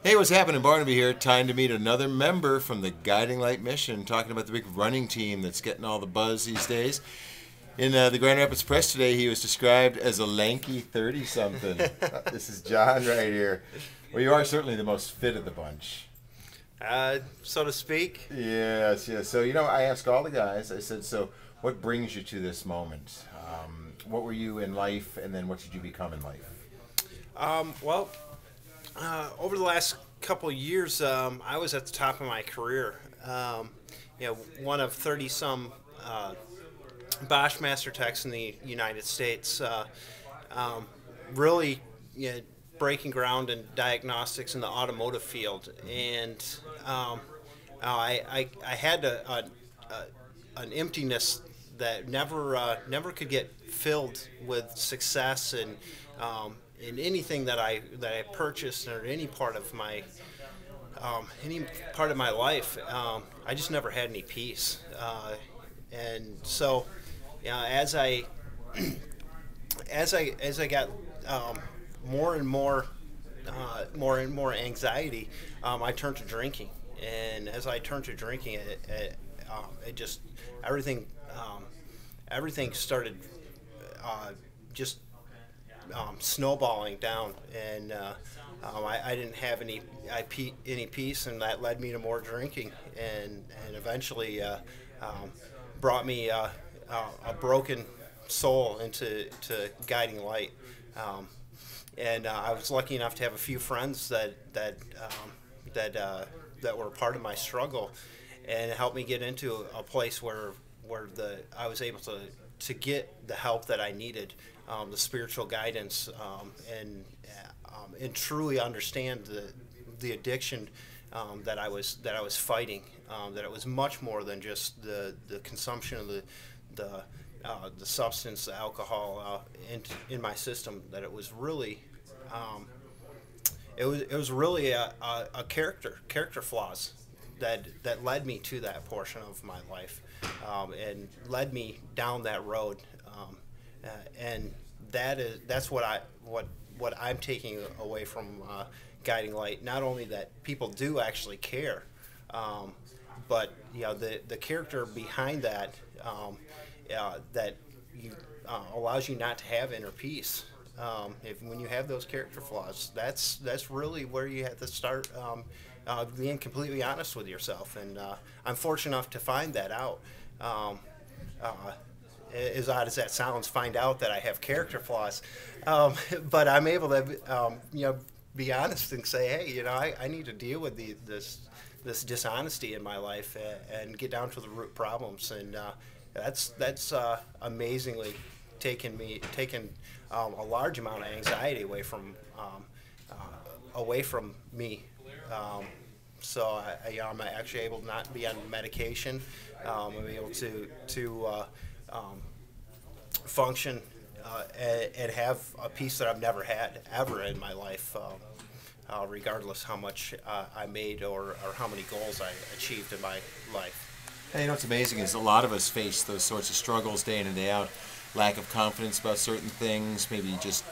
Hey, what's happening? Barnaby here. Time to meet another member from the Guiding Light Mission, talking about the big running team that's getting all the buzz these days. In the Grand Rapids Press today, he was described as a lanky 30-something. This is John right here. Well, you are certainly the most fit of the bunch. So to speak. Yes, yes. So, I asked all the guys, I said, so what brings you to this moment? What were you in life, and then what did you become in life? Over the last couple of years, I was at the top of my career. One of 30-some Bosch Master Techs in the United States. Really, breaking ground in diagnostics in the automotive field, and I had an emptiness that never could get filled with success and in anything that I purchased or any part of my life. I just never had any peace, and so as I got more and more anxiety, I turned to drinking, and as I turned to drinking, it just everything started just snowballing down, and I didn't have any peace, and that led me to more drinking, and eventually brought me a broken soul into guiding light. And I was lucky enough to have a few friends that were part of my struggle, and helped me get into a place where I was able to get the help that I needed, the spiritual guidance, and truly understand the addiction that I was fighting. That it was much more than just the consumption of the substance, the alcohol in my system. That it was really it was really a character flaws that led me to that portion of my life, and led me down that road, and that's what I'm taking away from guiding light. Not only that people do actually care, but the character behind that, that allows you not to have inner peace. When you have those character flaws, that's really where you have to start being completely honest with yourself. And I'm fortunate enough to find that out. As odd as that sounds, find out that I have character flaws, but I'm able to be honest and say, hey, I need to deal with this dishonesty in my life, and get down to the root problems. And that's amazingly taken a large amount of anxiety away from me. So I'm actually able to not be on medication. I'm able to function and have a peace that I've never had ever in my life, regardless how much I made or how many goals I achieved in my life. Hey, what's amazing is a lot of us face those sorts of struggles day in and day out. Lack of confidence about certain things, maybe just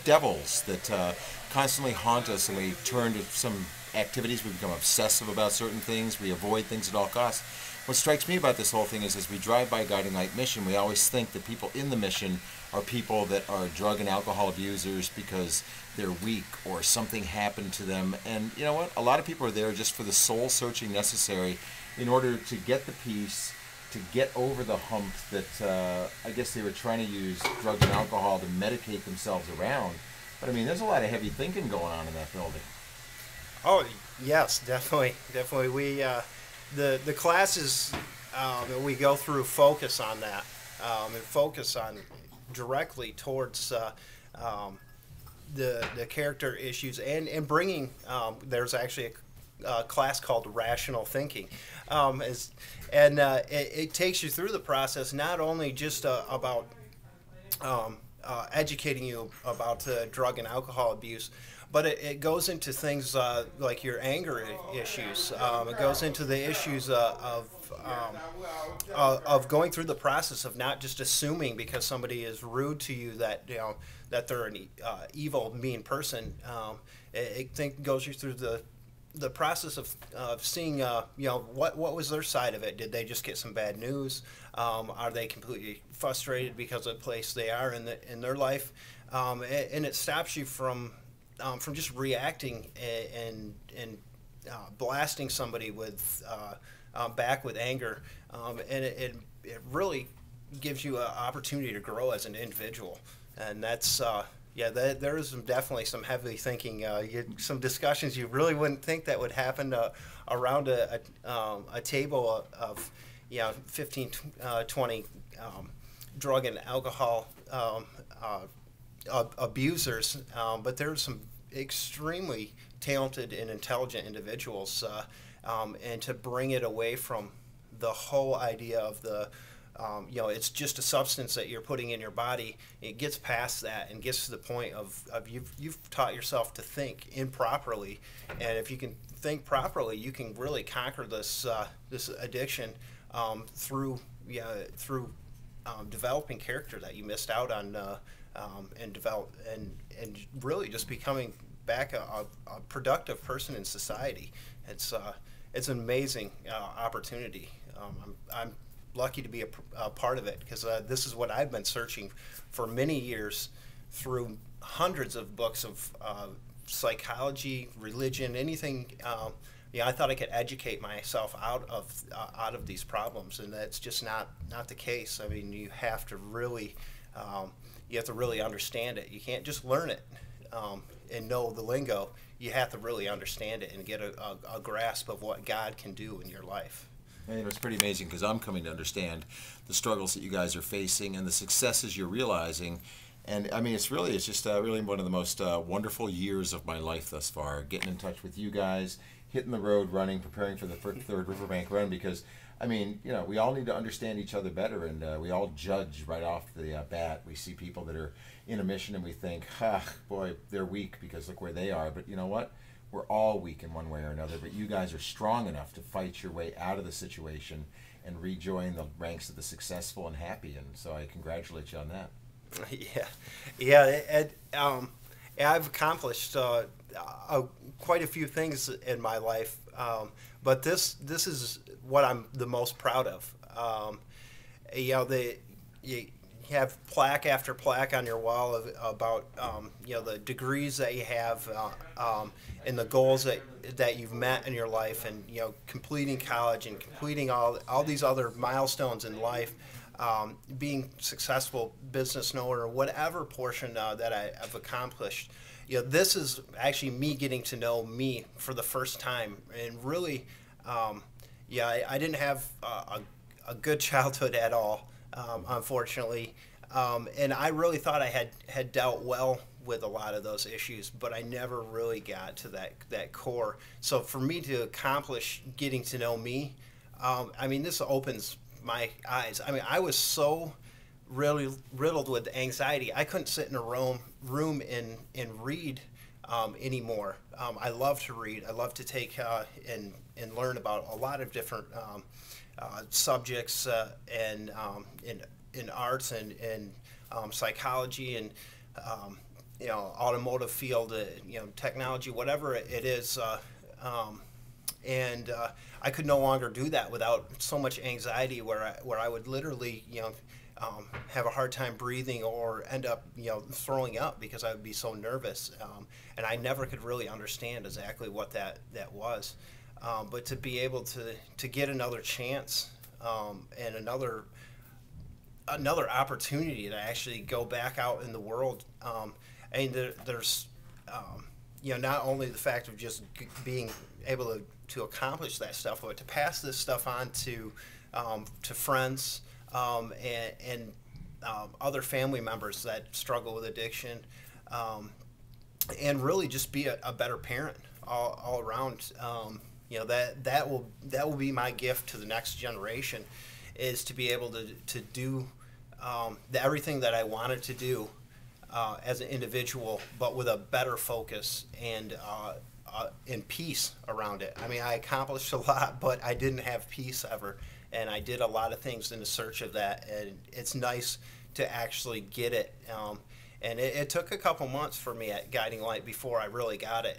devils that constantly haunt us, and we turn to some activities. We become obsessive about certain things. We avoid things at all costs. What strikes me about this whole thing is, as we drive by Guiding Light Mission, we always think that people in the mission are people that are drug and alcohol abusers because they're weak or something happened to them. And you know what? A lot of people are there just for the soul searching necessary in order to get the peace, to get over the hump that I guess they were trying to use drugs and alcohol to medicate themselves around. But I mean, there's a lot of heavy thinking going on in that building. Oh yes, definitely. We the classes that we go through focus on that, and focus on directly towards the character issues, and bringing. There's actually a class called Rational Thinking, it takes you through the process, not only just about educating you about drug and alcohol abuse, but it goes into things like your anger issues. It goes into the issues of going through the process of not just assuming because somebody is rude to you that that they're an evil, mean person. It goes you through the process of seeing, what was their side of it? Did they just get some bad news? Are they completely frustrated because of the place they are in their life? And it stops you from just reacting and blasting somebody with back with anger, and it really gives you an opportunity to grow as an individual, and that's. Yeah, there is definitely some heavy thinking, some discussions you really wouldn't think that would happen around a table of 15, 20 drug and alcohol abusers, but there's some extremely talented and intelligent individuals, and to bring it away from the whole idea of it's just a substance that you're putting in your body. It gets past that and gets to the point of you've taught yourself to think improperly, and if you can think properly, you can really conquer this addiction through developing character that you missed out on, and really just becoming back a productive person in society. It's an amazing opportunity. I'm lucky to be a part of it, because this is what I've been searching for many years through hundreds of books of psychology, religion, anything. I thought I could educate myself out of these problems, and that's just not the case. I mean, you have to really understand it. You can't just learn it and know the lingo. You have to really understand it and get a grasp of what God can do in your life. And it's pretty amazing, because I'm coming to understand the struggles that you guys are facing and the successes you're realizing. And I mean, it's just really one of the most wonderful years of my life thus far, getting in touch with you guys, hitting the road running, preparing for the third Riverbank run, because I mean, we all need to understand each other better, and we all judge right off the bat. We see people that are in a mission and we think, boy, they're weak because look where they are. But you know what? We're all weak in one way or another, but you guys are strong enough to fight your way out of the situation and rejoin the ranks of the successful and happy, and so I congratulate you on that. I've accomplished quite a few things in my life, but this is what I'm the most proud of. You have plaque after plaque on your wall about the degrees that you have, and the goals that you've met in your life, and completing college and completing all these other milestones in life, being successful business owner, or whatever portion that I've accomplished. This is actually me getting to know me for the first time, and really, I didn't have a good childhood at all. Unfortunately, and I really thought I had dealt well with a lot of those issues, but I never really got to that core. So for me to accomplish getting to know me, I mean, this opens my eyes. I mean, I was so really riddled with anxiety. I couldn't sit in a room and read anymore. I love to read. I love to take and learn about a lot of different subjects and in arts and psychology and automotive field, technology, whatever it is, and I could no longer do that without so much anxiety, where I would literally have a hard time breathing or end up throwing up because I would be so nervous, and I never could really understand exactly what that was. But to be able to get another chance, and another opportunity to actually go back out in the world, and there's not only the fact of just being able to accomplish that stuff, but to pass this stuff on to friends, and other family members that struggle with addiction, and really just be a better parent all around. That will be my gift to the next generation, is to be able to do everything that I wanted to do as an individual, but with a better focus and peace around it. I mean, I accomplished a lot, but I didn't have peace ever, and I did a lot of things in the search of that, and it's nice to actually get it. And it took a couple months for me at Guiding Light before I really got it.